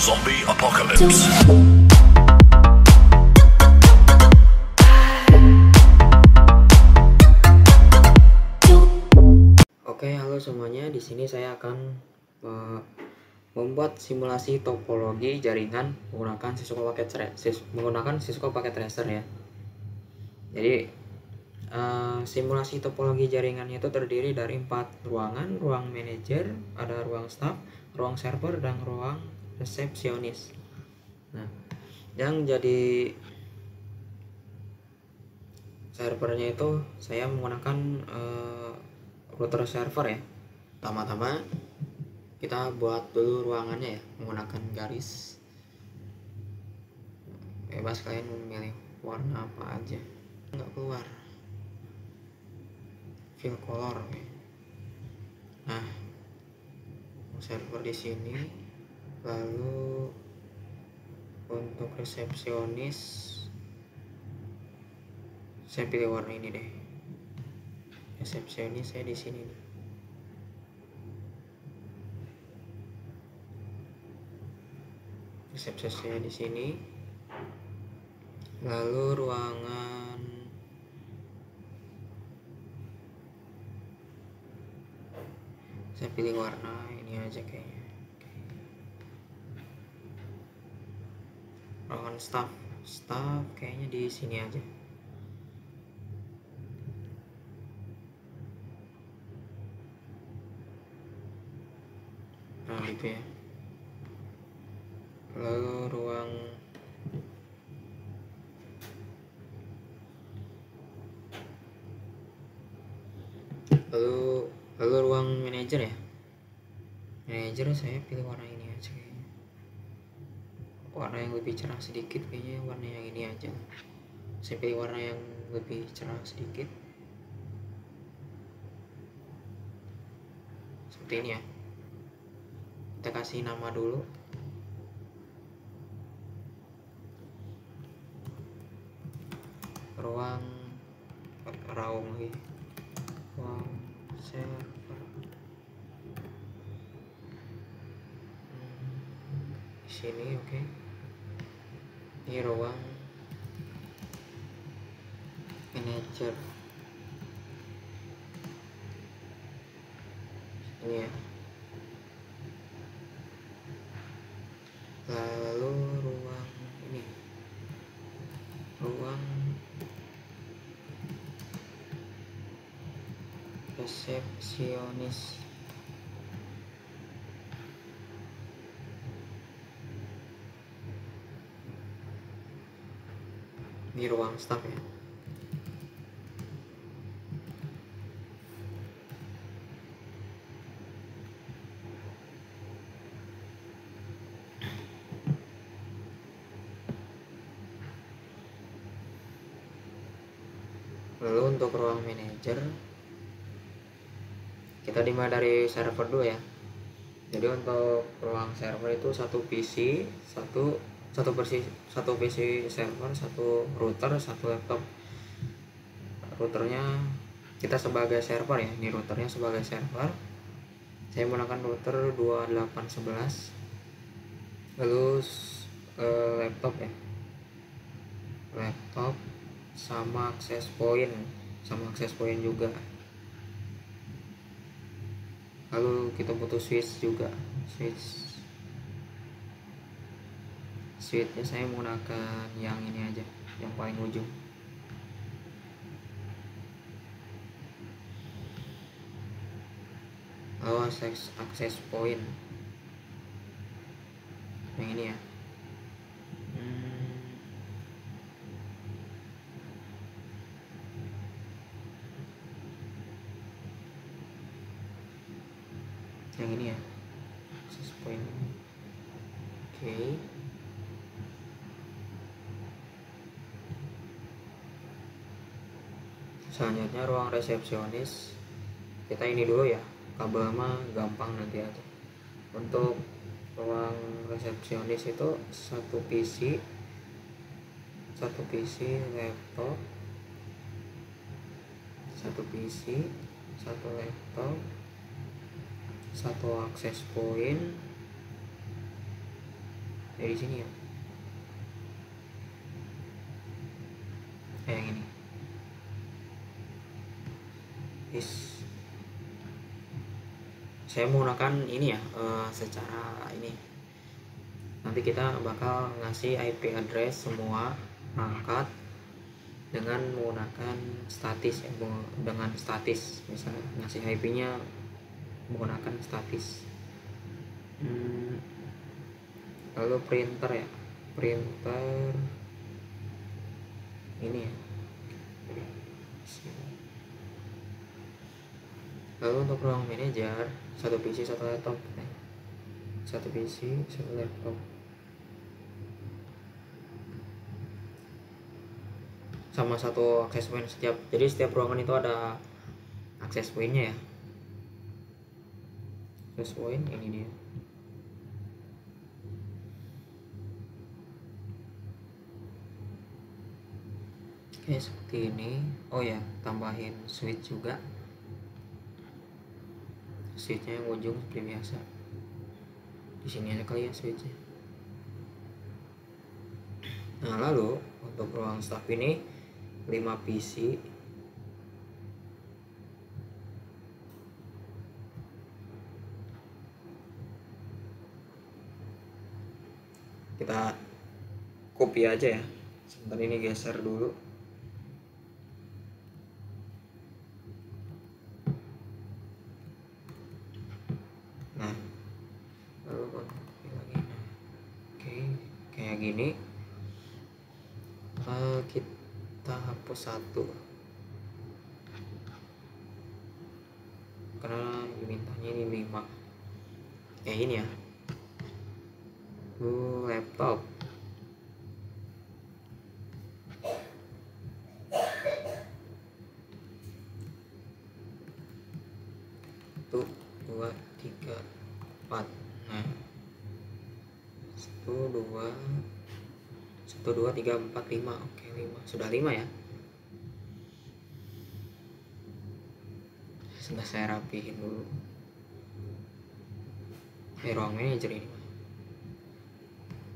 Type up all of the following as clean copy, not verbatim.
Zombie Apocalypse. Oke, halo semuanya. Di sini saya akan membuat simulasi topologi jaringan menggunakan Cisco paket tracer ya. Jadi simulasi topologi jaringannya itu terdiri dari 4 ruangan: ruang manajer, ada ruang staff, ruang server, dan ruang resepsionis. Nah, yang jadi servernya itu saya menggunakan router server ya. Pertama-tama kita buat dulu ruangannya ya, menggunakan garis. Bebas kalian memilih warna apa aja. Nggak keluar fill color. Nah, server di sini. Lalu untuk resepsionis saya pilih warna ini deh. Resepsionis saya di sini nih. Resepsionis saya di sini. Lalu ruangan saya pilih warna ini aja kayaknya. Ruangan staff kayaknya di sini aja. Nah, gitu ya. Lalu ruang manajer ya. Manajer saya pilih warna ini aja kayaknya. Warna yang lebih cerah sedikit kayaknya, warna yang ini aja. Saya pilih warna yang lebih cerah sedikit. Seperti ini ya. Kita kasih nama dulu. Ruang server. Di sini oke. Ini ruang manager. Ini ya. Lalu ruang resepsionis. Ini ruang staff ya. Lalu untuk ruang manajer kita dimulai dari server dulu ya. Jadi untuk ruang server itu satu PC server, satu router, satu laptop. Routernya kita sebagai server ya. Ini routernya sebagai server. Saya menggunakan router 2811. Lalu laptop ya. Laptop sama access point juga. Lalu kita butuh switch juga. Switchnya saya menggunakan yang ini aja, yang paling ujung. Lalu access point yang ini ya. Yang ini ya, access point. Oke. Selanjutnya ruang resepsionis. Kita ini dulu ya, kabel mah gampang nanti aja. Untuk ruang resepsionis itu satu PC laptop, satu PC, satu laptop, satu access point, dari sini ya, kayak gini. Saya menggunakan ini ya, secara ini nanti kita bakal ngasih IP address semua perangkat dengan menggunakan statis ya, dengan statis, misalnya ngasih IP nya menggunakan statis. Lalu printer ya, printer ini ya. Lalu untuk ruang manajer, satu PC satu laptop, satu PC satu laptop, sama satu access point setiap. Jadi setiap ruangan itu ada access pointnya ya. Access point ini dia. Oke, seperti ini. Oh ya, tambahin switch juga. Switchnya yang ujung seperti biasa. Di sini aja kali ya switchnya. Nah, lalu untuk ruang staff ini 5 PC. Kita copy aja ya. Sebentar, ini geser dulu. Nah, lalu lagi. Oke, kayak gini. Kita hapus satu karena dimintanya ini 5. Kayak gini ya. Laptop. Tuh, 2, 3, 4. Nah, 1, 2, 3, 4, 5. Oke, 5. Sudah 5 ya. Sudah saya rapihin dulu. Ruang manager ini.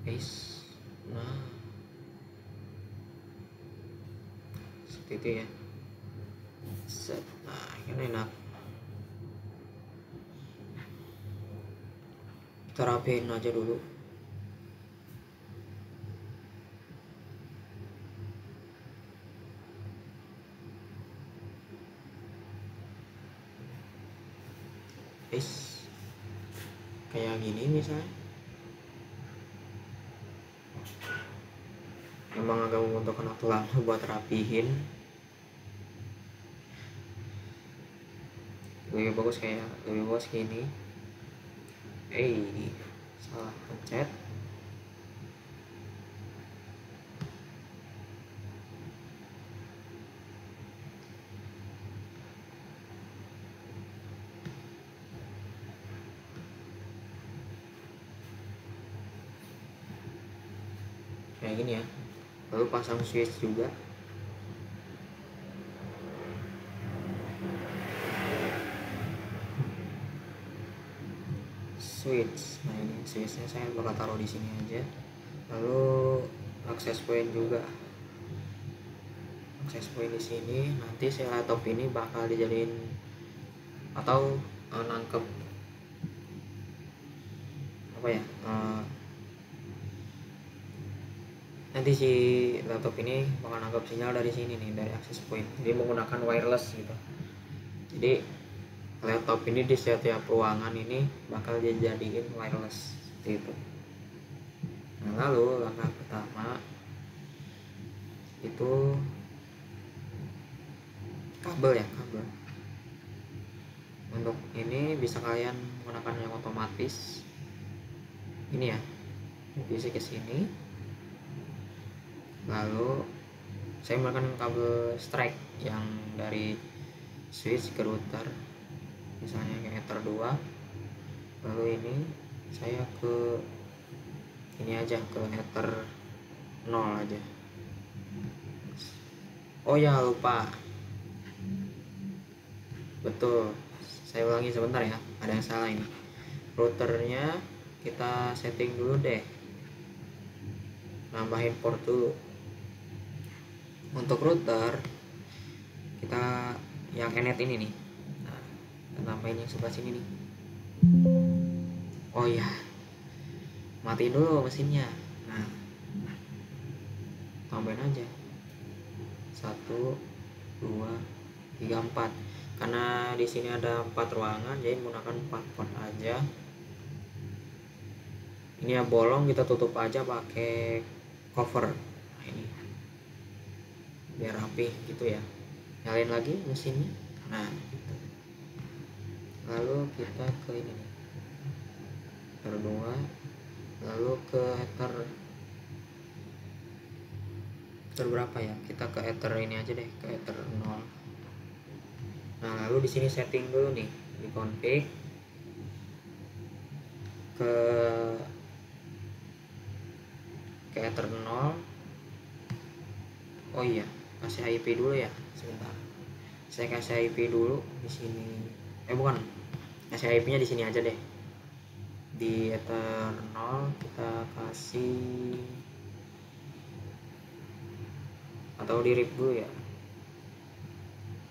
Guys. Nah, seperti itu ya. Set. Nah, ini enak. Kita rapihin aja dulu. Guys, kayak gini misalnya. Emang agak membutuhkan waktu lama buat rapihin. Lebih bagus gini. Salah pencet. Kayak gini ya. Lalu pasang switch juga. Switch. Nah, ini switchnya saya bakal taruh di sini aja. Lalu access point juga. Access point di sini. Nanti si laptop ini bakal dijadiin atau nangkep apa ya? Nanti si laptop ini bakal nangkep sinyal dari sini nih, dari access point. Jadi menggunakan wireless gitu. Jadi laptop ini di setiap ruangan ini bakal dijadiin wireless gitu. Nah, lalu langkah pertama itu kabel ya, kabel. Untuk ini bisa kalian menggunakan yang otomatis. Ini ya, bisa ke sini. Lalu saya menggunakan kabel strike yang dari switch ke router, misalnya ke Ether 2. Lalu ini saya ke ini aja, ke Ether 0 aja. Oh ya, lupa. Betul, saya ulangi sebentar ya, ada yang salah ini. Routernya kita setting dulu deh. nambahin port dulu. Untuk router kita yang Ethernet ini nih, nah kita tambahin yang sebelah sini nih. Oh ya, matiin dulu mesinnya. Nah, tambahin aja 1 2 3 4, karena di sini ada 4 ruangan jadi menggunakan 4 port aja. Ini ya bolong, kita tutup aja pakai cover. Nah, ini biar rapi gitu ya. Nyalain lagi mesinnya. Nah gitu. Lalu kita ke ini nih, Ether 2, lalu ke Ether berapa ya, kita ke Ether ini aja deh, ke Ether 0. Nah lalu di sini setting dulu nih, di config, ke Ether 0. Oh iya, kasih IP dulu ya, sebentar. Saya kasih IP dulu di sini. Bukan, kasih IP-nya di sini aja deh. Di Ether 0 kita kasih, atau di RIP dulu ya.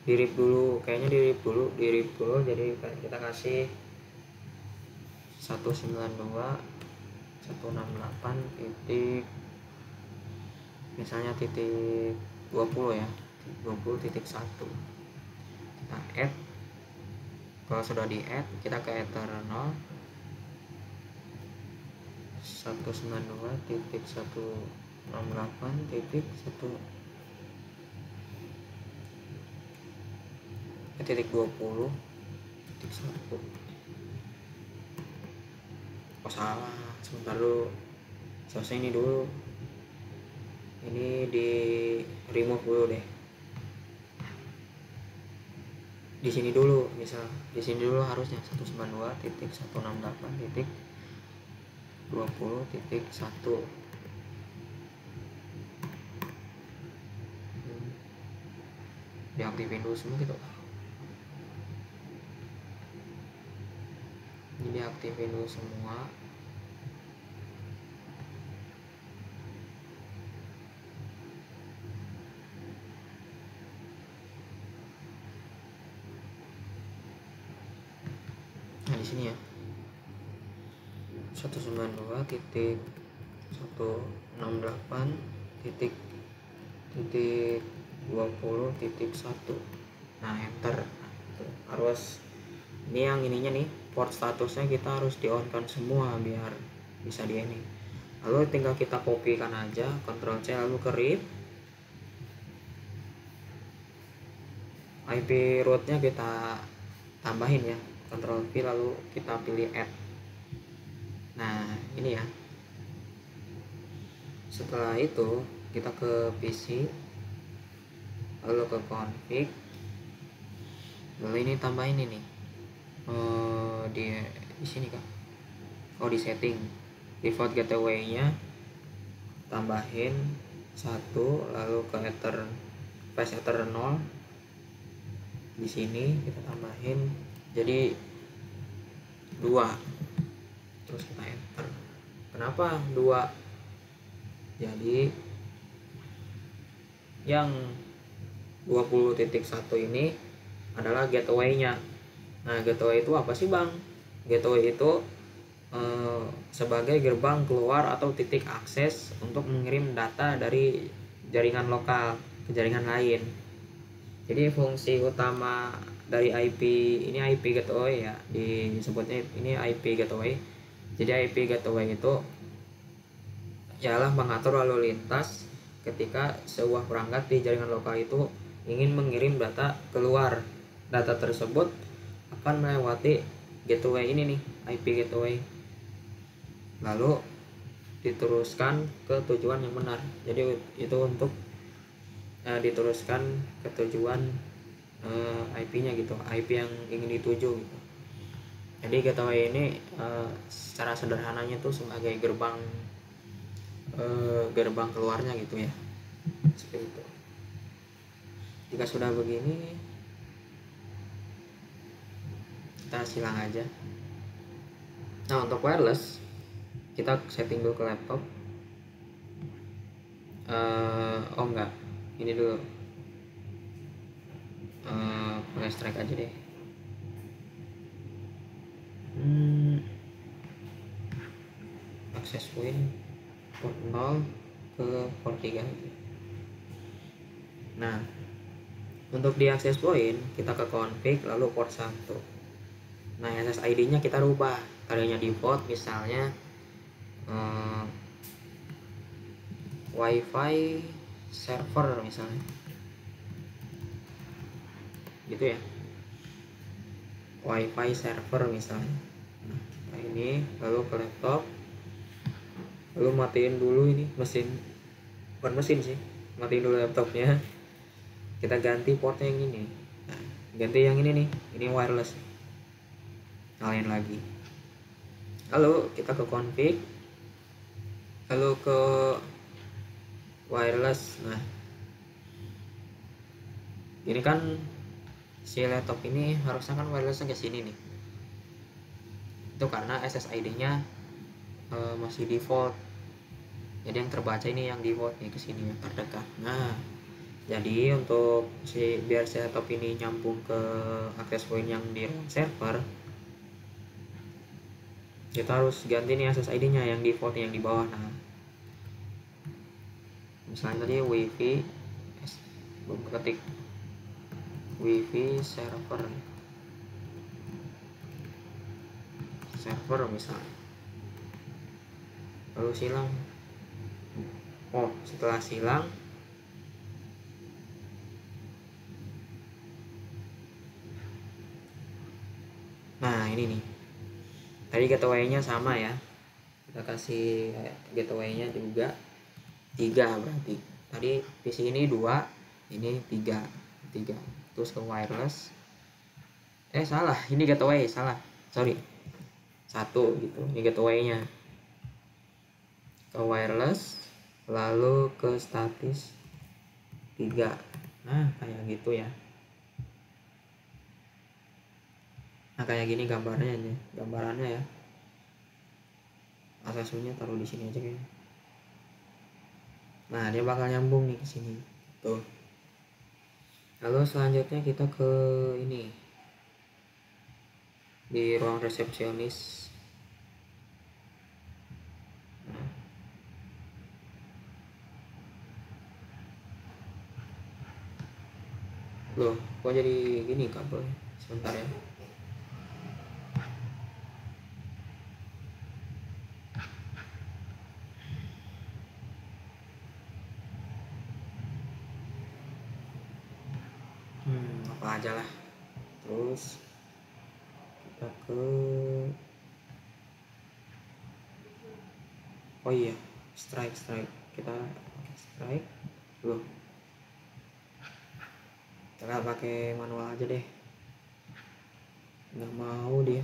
Di RIP dulu, kayaknya di RIP dulu. Jadi kita kasih 192.168 titik, misalnya titik 20 ya, 20.1. Kita add. Kalau sudah di add, kita ke Ether 0, 192.168.20.1. Oh salah, sebentar dulu, selesai ini dulu, ini di remove dulu deh. Di sini dulu, misal di sini dulu harusnya 192.168.20.1. Diaktifin dulu semua gitu. Ini diaktifin dulu semua. Nah di sini ya, 192.168.20.1. Nah enter. Harus ini yang ininya nih, port statusnya kita harus di on kan semua biar bisa di ini. Lalu tinggal kita kopikan aja, Ctrl C, lalu ke RIP, IP rootnya kita tambahin ya, Ctrl V, lalu kita pilih add. Nah ini ya, setelah itu kita ke PC, lalu ke config, lalu ini tambahin ini di sini kan, di setting default gateway nya tambahin 1, lalu ke Ether flash Ether 0, di sini kita tambahin jadi 2, terus kita enter. Kenapa 2? Jadi yang 20.1 ini adalah gateway-nya. Nah gateway itu apa sih bang? Gateway itu sebagai gerbang keluar atau titik akses untuk mengirim data dari jaringan lokal ke jaringan lain. Jadi fungsi utama dari IP ini, IP gateway ya, disebutnya ini IP gateway. Jadi IP gateway itu ialah mengatur lalu lintas ketika sebuah perangkat di jaringan lokal itu ingin mengirim data keluar. Data tersebut akan melewati gateway ini nih, IP gateway, lalu diteruskan ke tujuan yang benar. Jadi itu untuk diteruskan ke tujuan IP-nya gitu, IP yang ingin dituju gitu. Jadi gateway ini secara sederhananya tuh sebagai gerbang keluarnya gitu ya, seperti itu. Jika sudah begini, kita silang aja. Nah untuk wireless kita setting dulu ke laptop. Oh enggak, ini dulu, pakai strike aja deh. Access point port 0 ke port 3. Nah, untuk di access point kita ke config lalu port 1. Nah, SSID nya kita rubah, tadinya default misalnya wifi server misalnya gitu ya, wifi server misalnya. Nah, ini lalu ke laptop, lalu matiin dulu ini mesin, bukan mesin sih, matiin dulu laptopnya, kita ganti portnya yang ini. Nah, ganti yang ini nih, ini wireless, nyalain lagi, lalu kita ke config, lalu ke wireless. Nah, ini kan si laptop ini harusnya kan wirelessnya ke sini nih, itu karena SSID nya masih default, jadi yang terbaca ini yang default nih ke sini yang terdekat. Nah, jadi untuk biar si laptop ini nyambung ke access point yang di ruang server, kita harus ganti nih SSID nya yang default yang di bawah. Nah, misalnya tadi wifi, ketik wifi server misalnya, lalu silang. Oh, setelah silang nah ini nih, tadi gateway-nya sama ya, kita kasih gateway-nya juga 3, berarti tadi PC ini 2, ini 3, terus ke wireless, salah, ini gateway, salah, sorry, 1 gitu, ini gateway-nya ke wireless, lalu ke statis 3. Nah, kayak gitu ya. Nah, kayak gini gambarannya ya. Asasunya taruh di sini aja kayaknya. Nah, dia bakal nyambung nih ke sini. Tuh. Lalu selanjutnya kita ke ini. Di ruang resepsionis. Loh, kok jadi gini kabel? Sebentar ya. Apa aja lah. Terus kita ke, oh iya, strike, kita pakai strike. Loh, kita pakai manual aja deh, nggak mau dia.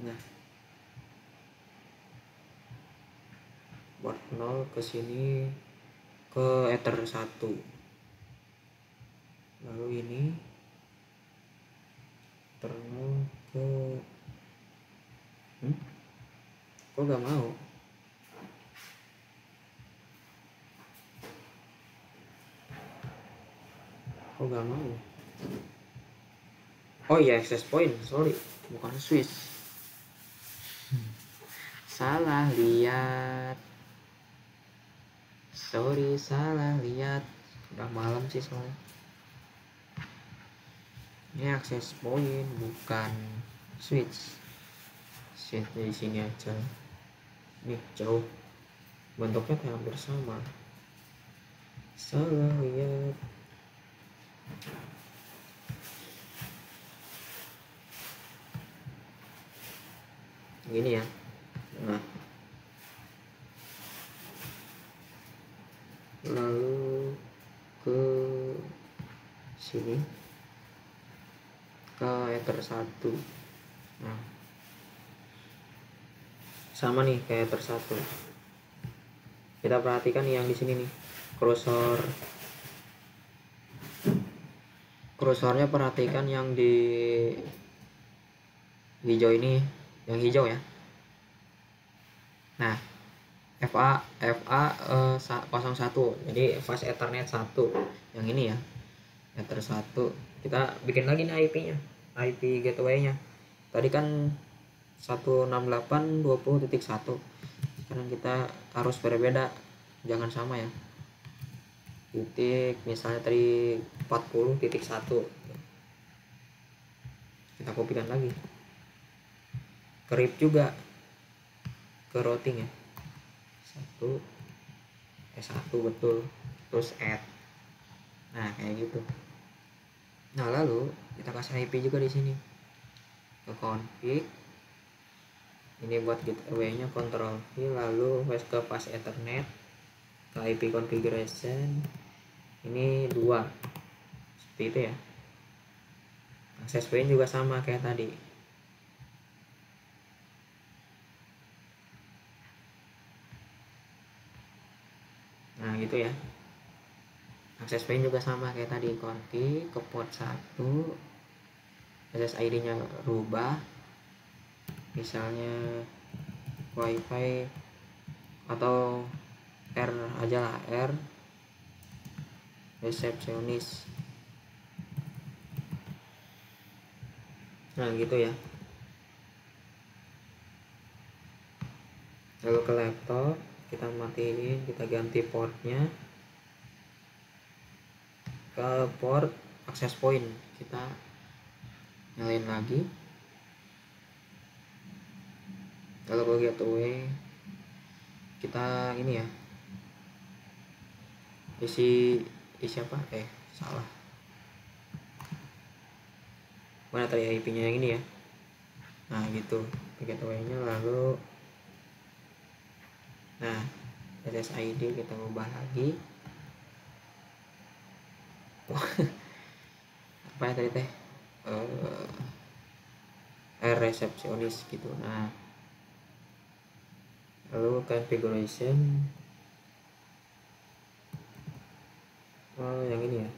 Nah, port 0 ke sini ke ether 1, lalu ini ether 0 ke kok gak mau, oh iya, access point, sorry, bukan switch, salah lihat, udah malam sih soalnya. Ini access point bukan switch di sini aja, nih jauh, bentuknya kayak hampir sama, salah lihat. Gini ya. Nah, lalu ke sini ke ether 1. Nah, sama nih kayak ether 1. Kita perhatikan yang di sini nih, kursornya perhatikan yang di hijau ini, yang hijau ya. Nah, FA 01, jadi fast Ethernet 1 yang ini ya, Ether 1. Kita bikin lagi nih IP-nya, IP gateway-nya. Tadi kan 168.20.1. Sekarang kita harus berbeda, jangan sama ya. Titik misalnya tadi 40.1. Kita kopikan lagi. Ke RIP juga, ke routing ya. 1 betul, terus add. Nah kayak gitu. Nah lalu kita kasih IP juga di sini, ke config. Ini buat gateway-nya, control V, lalu ke fast Ethernet, ke IP configuration. Ini 2 seperti itu ya. Access point juga sama kayak tadi. Nah gitu ya. Access point juga sama kayak tadi, config ke port 1, SSID nya rubah, misalnya wifi atau R aja lah, R resepsionis. Nah gitu ya. Lalu ke laptop, kita matiin, kita ganti portnya ke port access point, kita nyalain lagi. Kalau ke gateway, kita ini ya, isi apa, salah, mana tadi IP nya yang ini ya. Nah gitu, gateway nya. Lalu nah SSID kita ubah lagi. Apa ya tadi teh, resepsionis gitu. Nah lalu configuration, yang ini ya,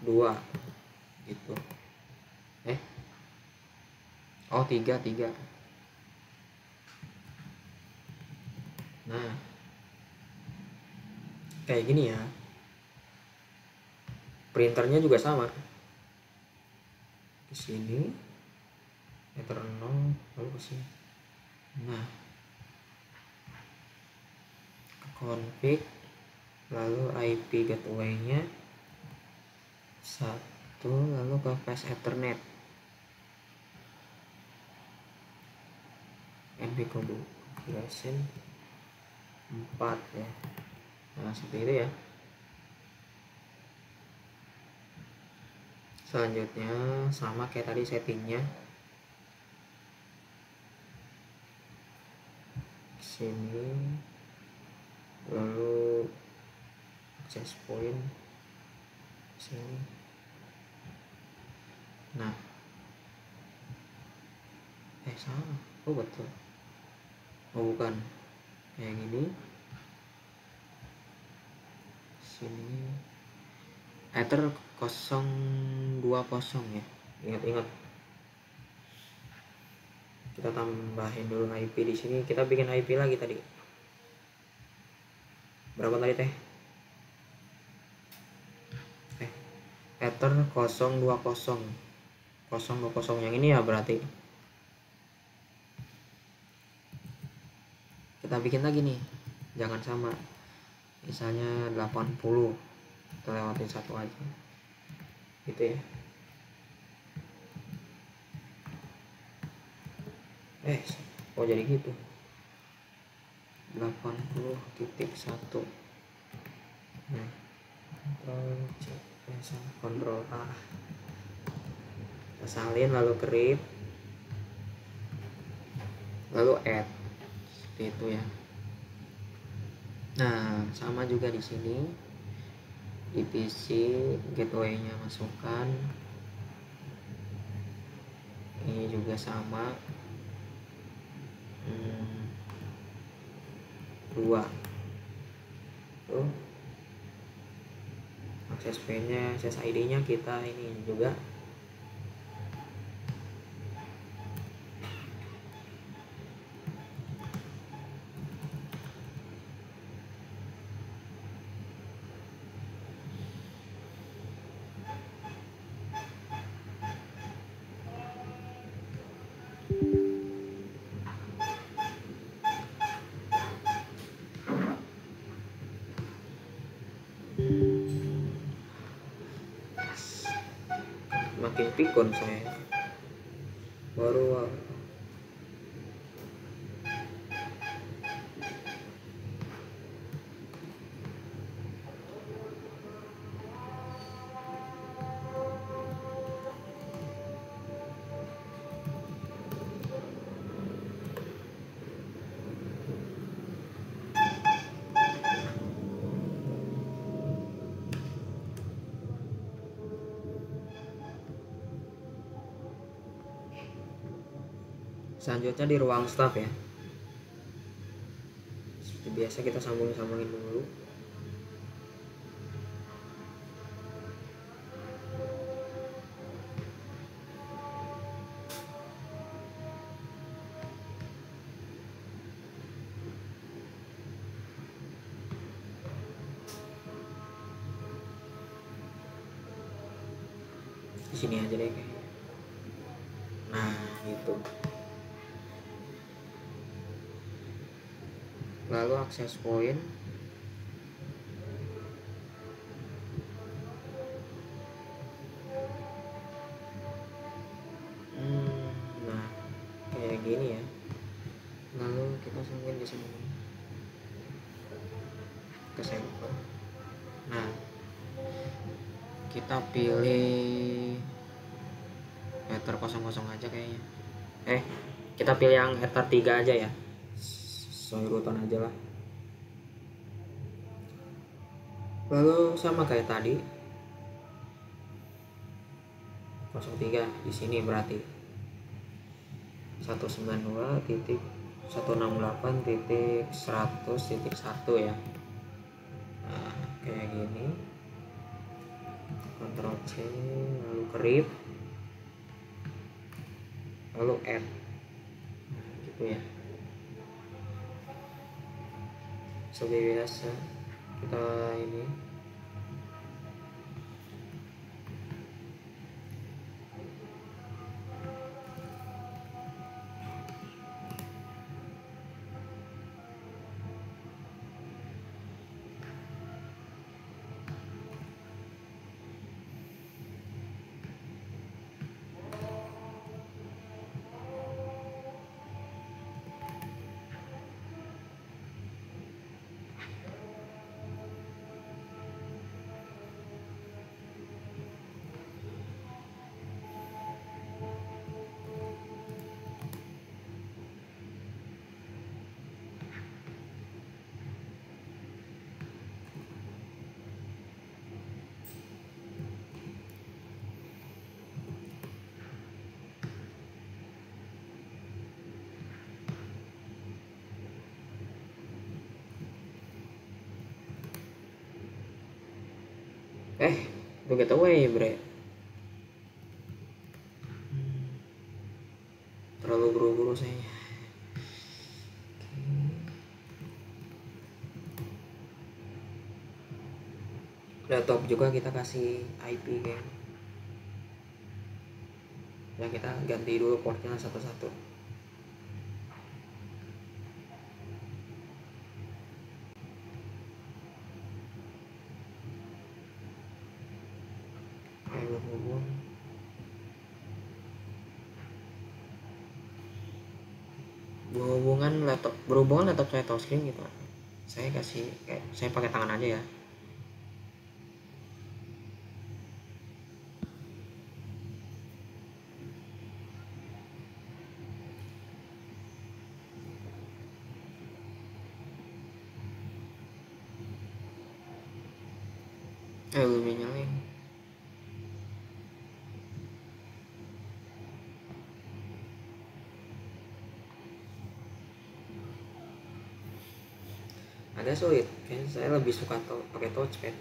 2 gitu. 3. Nah kayak gini ya. Printernya juga sama, ke sini Ether 0, lalu ke sini. Nah ke config, lalu IP gateway-nya 1, lalu ke fast Ethernet, NV configuration 4 ya. Nah seperti itu ya. Selanjutnya sama kayak tadi settingnya, sini, lalu access point sini. Nah salah, betul, bukan kayak gini. Sini Ether 020 ya, ingat-ingat. Kita tambahin dulu IP di sini. Kita bikin IP lagi tadi. Berapa tadi teh? Ether 020 yang ini ya berarti. Kita bikin lagi nih, jangan sama. Misalnya 80, kita lewatin 1 aja gitu ya. Kok jadi gitu, 80.1. Nah Ctrl A, kita salin, lalu kerip, lalu add, seperti itu ya. Nah sama juga di sini, di PC gateway-nya masukkan, ini juga sama, 2 tuh. Access point-nya, SSID-nya kita ini juga. pikun saya baru. Selanjutnya di ruang staff ya, seperti biasa kita sambungin dulu. Di sini aja deh kayaknya. Nah gitu. Lalu akses point, nah kayak gini ya. Lalu kita sambungin di sini ke server. Nah kita pilih ether 00 aja kayaknya. Kita pilih yang ether 3 aja ya, sesuai urutan aja lah. Lalu sama kayak tadi 03 di sini berarti 192.168.100.1 ya. Nah kayak gini, Ctrl C lalu create lalu add, nah, gitu ya. Seperti biasa kita ini itu getaway bre. Terlalu buru-buru saya. Laptop juga kita kasih IP game. Ya kita ganti dulu portnya satu-satu. Berhubungan laptop saya touchscreen gitu. Saya kasih saya pakai tangan aja ya. Belum nyalain. Agak sulit, kayaknya saya lebih suka pakai touchpad.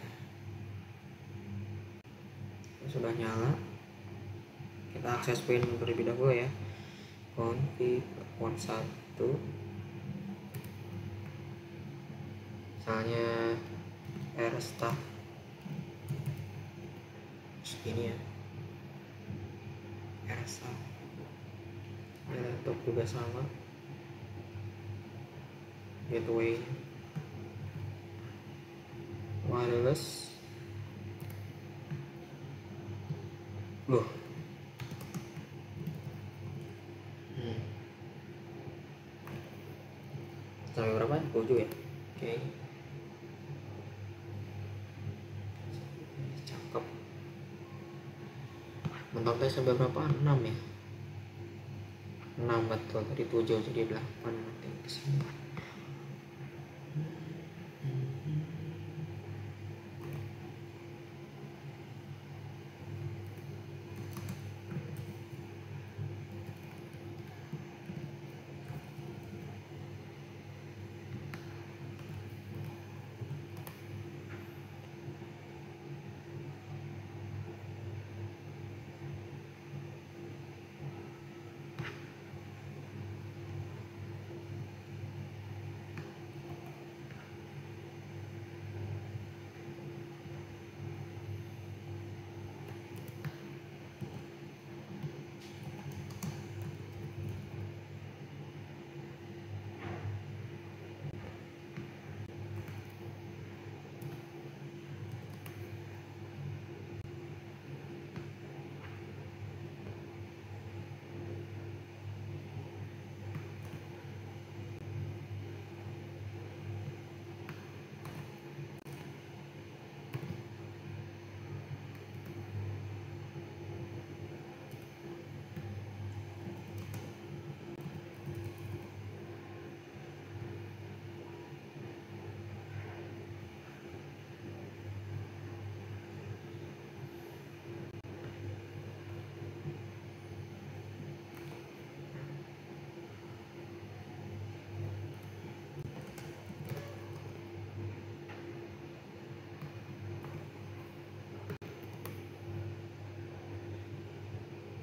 Sudah nyala, kita akses point terlebih dahulu ya. Config port 1, misalnya rstart ini ya, rstart. Laptop juga sama, gateway wireless. Loh, sampai berapa? 7 ya. Oke. Cakep. Mentoknya sampai berapa? 6 ya. 6 betul, tadi 7 jadi 8 nanti di sini.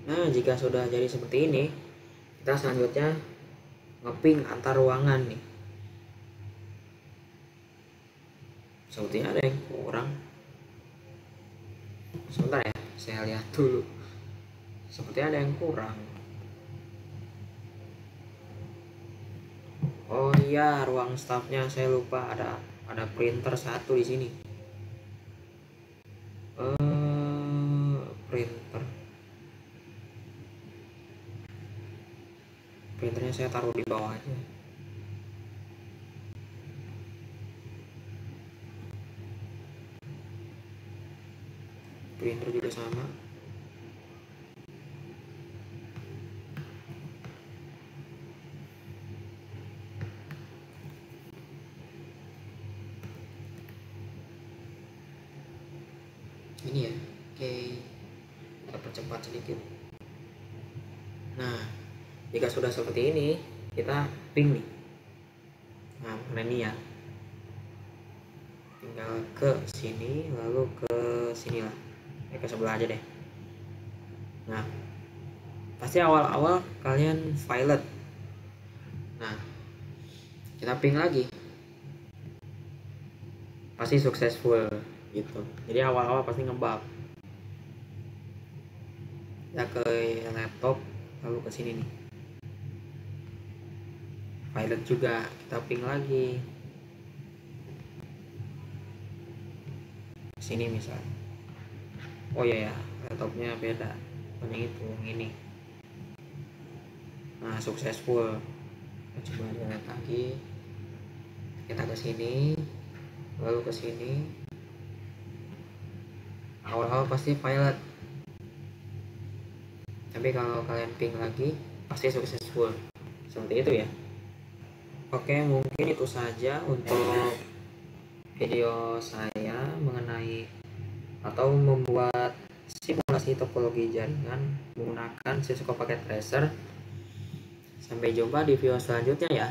Nah, jika sudah jadi seperti ini, kita selanjutnya ngeping antar ruangan nih. Sepertinya ada yang kurang. Sebentar ya, saya lihat dulu. Sepertinya ada yang kurang. Oh iya, ruang staffnya saya lupa, ada printer satu di sini. Printernya saya taruh di bawah aja. Printer juga sama. Ini ya, oke, kita percepat sedikit. Nah, jika sudah seperti ini, kita ping nih. Nah, ini ya, tinggal ke sini lalu ke sini lah, ke sebelah aja deh. Nah, pasti awal-awal kalian violet. Nah, kita ping lagi, pasti successful gitu. Jadi awal-awal pasti ngebug. Ya ke laptop lalu ke sini nih, violet juga, kita ping lagi sini misal. Oh iya ya, laptopnya beda, bukan yang itu, yang ini. Nah, successful. Kita coba lihat lagi, kita ke sini lalu ke sini. Awal-awal pasti violet, tapi kalau kalian ping lagi pasti successful. Seperti itu ya. Oke, mungkin itu saja untuk video saya mengenai atau membuat simulasi topologi jaringan menggunakan Cisco Packet Tracer. Sampai jumpa di video selanjutnya ya.